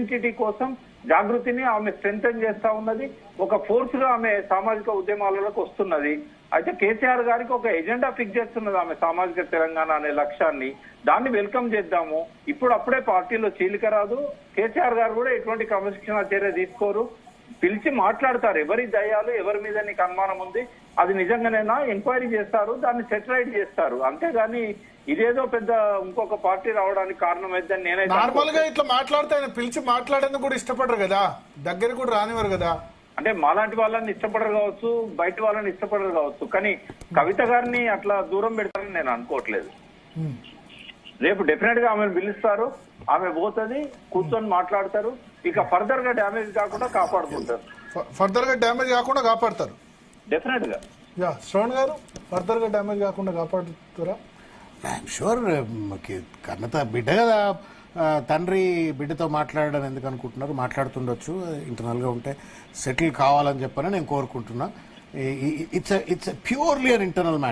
Identity కోసం జాగృతిని ఆమె strengthen చేస్తా ఉన్నది. ఒక ఫోర్స్ గా ఆమె సామాజిక ఉద్యమాలకు వస్తున్నది. అయితే కేసీఆర్ గారికి ఒక ఎజెండా ఫిక్స్ చేస్తున్నది ఆమె సామాజిక తెలంగాణ అనే లక్ష్యాన్ని. దాన్ని వెల్కమ్ చేద్దాము. ఇప్పుడు అప్పుడే పార్టీలో చీలిక రాదు. కేసీఆర్ గారు కూడా ఎటువంటి క్రమశిక్షణ చర్య తీసుకోరు. పిలిచి మాట్లాడతారు. ఎవరి దయ్యాలు, ఎవరి మీద నీకు అనుమానం ఉంది, అది నిజంగానేనా ఎంక్వైరీ చేస్తారు, దాన్ని సెటిలైట్ చేస్తారు. అంతేగాని ఇదేదో పెద్ద ఇంకొక పార్టీ రావడానికి కారణం అయిద్దని నేనైతే నార్మల్ గా ఇట్లా మాట్లాడితే ఆయన పిలిచి మాట్లాడేందుకు కూడా ఇష్టపడరు కదా, దగ్గర కూడా రానివారు కదా. అంటే మాలాంటి వాళ్ళని ఇష్టపడరు కావచ్చు, బయట వాళ్ళని ఇష్టపడరు కావచ్చు, కానీ కవిత గారిని అట్లా దూరం పెడతారని నేను అనుకోవట్లేదు. రేపు డెఫినెట్ గా ఆమెను పిలుస్తారు, ఆమె పోతుంది, కూర్చొని మాట్లాడతారు. ఇక ఫర్దర్ గా డ్యామేజ్ కాకుండా కాపాడుకుంటారు. ఫర్దర్ గా డ్యామేజ్ కాకుండా కాపాడతారు డెఫినెట్ గా. శ్రవణ్ గారు ఫర్దర్ గా డ్యామేజ్ కాకుండా కాపాడుతారా? I'm sure. కన్నత బిడ్డ కదా, తండ్రి బిడ్డతో మాట్లాడడం ఎందుకు అనుకుంటున్నారు, మాట్లాడుతుండొచ్చు. ఇంటర్నల్ గా ఉంటే సెటిల్ కావాలని చెప్పని నేను కోరుకుంటున్నా. It's purely an internal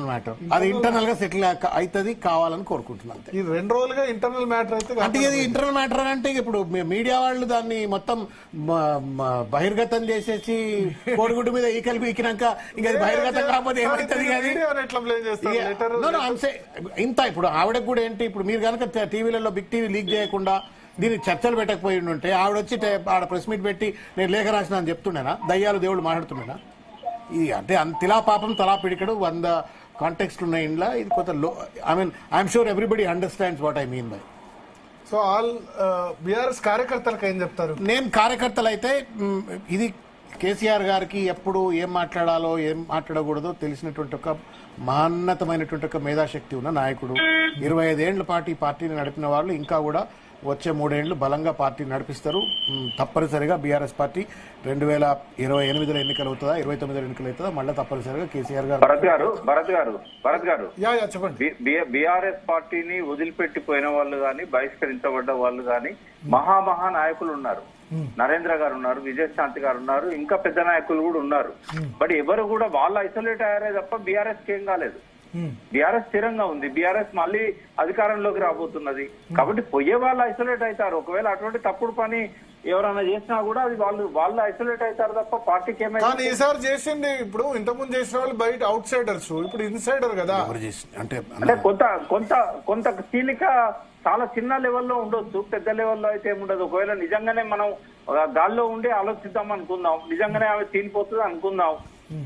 matter, అది ఇంటర్నల్ గా సెటిల్ అవుతుంది కావాలని కోరుకుంటున్నాను. ఈ 2 రోజులుగా ఇంటర్నల్ మ్యాటర్ అయితే అంటే ఇది ఇంటర్నల్ మ్యాటర్ అంటే ఇప్పుడు మీడియా వాళ్ళు దాన్ని మొత్తం బహిర్గతం చేసేసి కోడిగుడ్డు మీద ఈకలు పీకినాక ఇంకా బహిర్గతం కాకపోతే ఏమవుతుంది? ఇంత ఇప్పుడు ఆవిడకు కూడా ఏంటి, ఇప్పుడు మీరు కనుక టీవీలలో బిగ్ టీవీ లీక్ చేయకుండా దీన్ని చర్చలు పెట్టకపోయి ఉంటే ఆవిడ వచ్చి ఆడ ప్రెస్ మీట్ పెట్టి నేను లేఖ రాసిన అని చెప్తుండేనా? దయ్యాలు దేవుళ్ళు మాట్లాడుతుండేనా? ఇది అంటే తిలా పాపం తలా పిడికడు 100 కాంటెక్స్ట్ ఉన్న ఇంట్లో ఇది కొంత I'm sure everybody understands what I mean by. So all BRS కార్యకర్తలకు ఏం చెప్తారు? నేను కార్యకర్తలు అయితే ఇది కేసీఆర్ గారికి ఎప్పుడు ఏం మాట్లాడాలో ఏం మాట్లాడకూడదో తెలిసినటువంటి ఒక మహోన్నతమైనటువంటి ఒక మేధాశక్తి ఉన్న నాయకుడు. 25 ఏళ్ల పాటు ఈ పార్టీని నడిపిన వాళ్ళు ఇంకా కూడా వచ్చే 3 ఏళ్లు బలంగా పార్టీ నడిపిస్తారు. తప్పనిసరిగా బీఆర్ఎస్ పార్టీ 2028లో ఎన్నికలు అవుతుందా, 29లో ఎన్నికలు అవుతుందా, మళ్ళీ తప్పనిసరిగా కేసీఆర్ గారు. భరత్ గారు చెప్పండి. బీఆర్ఎస్ పార్టీని వదిలిపెట్టిపోయిన వాళ్ళు గాని, బహిష్కరించబడ్డ వాళ్ళు గాని మహా నాయకులు ఉన్నారు. నరేంద్ర గారు ఉన్నారు, విజయశాంతి గారు ఉన్నారు, ఇంకా పెద్ద నాయకులు కూడా ఉన్నారు. బట్ ఎవరు కూడా వాళ్ళు ఐసోలేట్ అయ్యారే తప్ప బీఆర్ఎస్ ఏం కాలేదు. బీఆర్ఎస్ స్థిరంగా ఉంది. బీఆర్ఎస్ మళ్ళీ అధికారంలోకి రాబోతున్నది. కాబట్టి పోయే వాళ్ళు ఐసోలేట్ అవుతారు. ఒకవేళ అటువంటి తప్పుడు పని ఎవరైనా చేసినా కూడా అది వాళ్ళు ఐసోలేట్ అవుతారు తప్ప పార్టీకి ఏమైనా. ఈసారి చేసింది ఇప్పుడు ఇంతకుముందు చేసిన వాళ్ళు బయట అవుట్ సైడర్స్, ఇప్పుడు ఇన్సైడర్ కదా. అంటే కొంత చీలిక చాలా చిన్న లెవెల్లో ఉండొచ్చు, పెద్ద లెవెల్లో అయితే ఏముండదు. ఒకవేళ నిజంగానే మనం గాల్లో ఉండి ఆలోచిద్దాం అనుకుందాం, నిజంగానే ఆమె చీలిపోతుంది అనుకుందాం.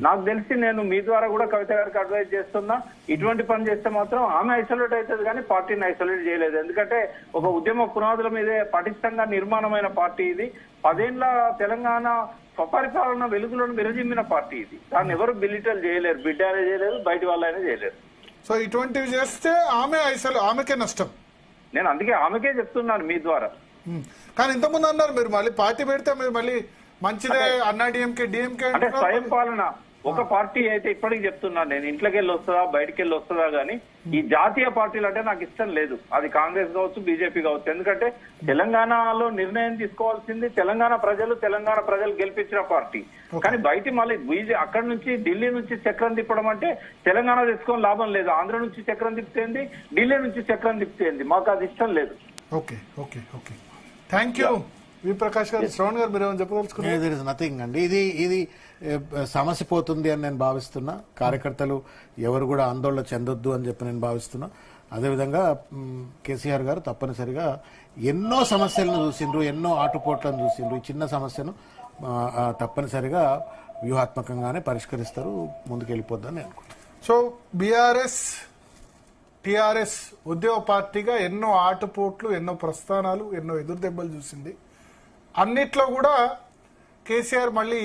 నాకు తెలిసి నేను మీ ద్వారా కూడా కవిత గారికి అడ్వైజ్ చేస్తున్నా, ఇటువంటి పని చేస్తే మాత్రం ఆమె ఐసోలేట్ అవుతుంది కానీ పార్టీని ఐసోలేట్ చేయలేదు. ఎందుకంటే ఒక ఉద్యమ పునాదుల మీదే పటిష్టంగా నిర్మాణమైన పార్టీ ఇది. 10 ఏళ్ల తెలంగాణ స్వపరిపాలన వెలుగులను విరజిమ్మిన పార్టీ ఇది. దాన్ని ఎవరు బిలిటల్ చేయలేరు, బిడ్డ అయినా చేయలేరు, బయట వాళ్ళైనా చేయలేరు. సో ఇటువంటివి చేస్తే ఆమెకే నష్టం. నేను అందుకే ఆమెకే చెప్తున్నాను మీ ద్వారా. కానీ ఇంతకుముందు అన్నారు మీరు మళ్ళీ పార్టీ పెడితే మీరు మళ్ళీ మంచిదే అన్నా డిఎంకే అంటే స్వయం పాలన ఒక పార్టీ అయితే ఇప్పటికి చెప్తున్నాను నేను, ఇంట్లోకి వెళ్ళి వస్తుందా బయటకు వెళ్ళి వస్తుందా గానీ ఈ జాతీయ పార్టీలు అంటే నాకు ఇష్టం లేదు. అది కాంగ్రెస్ కావచ్చు, బీజేపీ కావచ్చు. ఎందుకంటే తెలంగాణలో నిర్ణయం తీసుకోవాల్సింది తెలంగాణ ప్రజలు గెలిపించిన పార్టీ. కానీ బయట మళ్ళీ అక్కడి నుంచి ఢిల్లీ నుంచి చక్రం తిప్పడం అంటే తెలంగాణ తెచ్చుకొని లాభం లేదు. ఆంధ్ర నుంచి చక్రం తిప్పుతేంది, ఢిల్లీ నుంచి చక్రం తిప్పుతేంది, మాకు అది ఇష్టం లేదు. Okay okay okay thank you V Prakash గారు. శ్రవణ్ గారు మీరు ఏమైనా చెప్పదలుచుకున్నారు? దేర్ ఇస్ నథింగ్ అండి. ఇది సమస్య పోతుంది అని నేను భావిస్తున్నా. కార్యకర్తలు ఎవరు కూడా ఆందోళన చెందొద్దు అని చెప్పి నేను భావిస్తున్నా. అదేవిధంగా కేసీఆర్ గారు తప్పనిసరిగా ఎన్నో సమస్యలను చూసిండ్రు, ఎన్నో ఆటుపోట్లను చూసిండ్రు. ఈ చిన్న సమస్యను తప్పనిసరిగా వ్యూహాత్మకంగానే పరిష్కరిస్తారు, ముందుకెళ్ళిపోద్దని నేను అనుకుంటున్నాను. సో బీఆర్ఎస్ టీఆర్ఎస్ ఉద్యోగ పార్టీగా ఎన్నో ఆటుపోట్లు, ఎన్నో ప్రస్థానాలు, ఎన్నో ఎదురు దెబ్బలు చూసింది. అన్నిట్లో కూడా కేసీఆర్ మళ్ళీ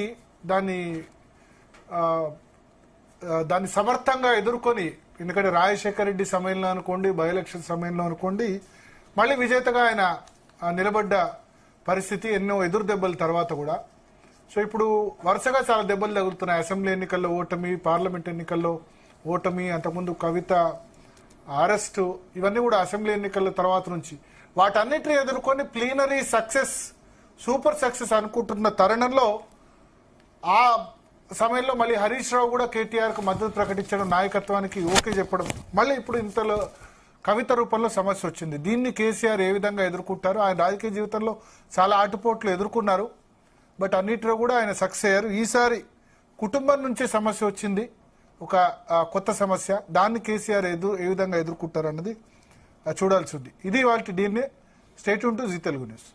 దాన్ని సమర్థంగా ఎదుర్కొని, ఎందుకంటే రాజశేఖర రెడ్డి సమయంలో అనుకోండి, బై ఎలక్షన్ సమయంలో అనుకోండి, మళ్ళీ విజేతగా ఆయన నిలబడ్డ పరిస్థితి ఎన్నో ఎదురు దెబ్బల తర్వాత కూడా. సో ఇప్పుడు వరుసగా చాలా దెబ్బలు తగులుతున్నాయి. అసెంబ్లీ ఎన్నికల్లో ఓటమి, పార్లమెంట్ ఎన్నికల్లో ఓటమి, అంతకుముందు కవిత అరెస్టు, ఇవన్నీ కూడా అసెంబ్లీ ఎన్నికల తర్వాత నుంచి. వాటన్నిటిని ఎదుర్కొని ప్లీనరీ సక్సెస్, సూపర్ సక్సెస్ అనుకుంటున్న తరుణంలో ఆ సమయంలో మళ్ళీ హరీష్ రావు కూడా కేటీఆర్ కు మద్దతు ప్రకటించడం, నాయకత్వానికి ఓకే చెప్పడం, మళ్ళీ ఇప్పుడు ఇంతలో కవిత రూపంలో సమస్య వచ్చింది. దీన్ని కేసీఆర్ ఏ విధంగా ఎదుర్కొంటారు? ఆయన రాజకీయ జీవితంలో చాలా ఆటుపోట్లు ఎదుర్కొన్నారు, బట్ అన్నిటిలో కూడా ఆయన సక్సెస్ అయ్యారు. ఈసారి కుటుంబం నుంచి సమస్య వచ్చింది, ఒక కొత్త సమస్య. దాన్ని కేసీఆర్ ఏ విధంగా ఎదుర్కొంటారు అన్నది చూడాల్సి ఉంది. ఇది వాళ్ళ డీల్నే. Stay tune to Zee Telugu news.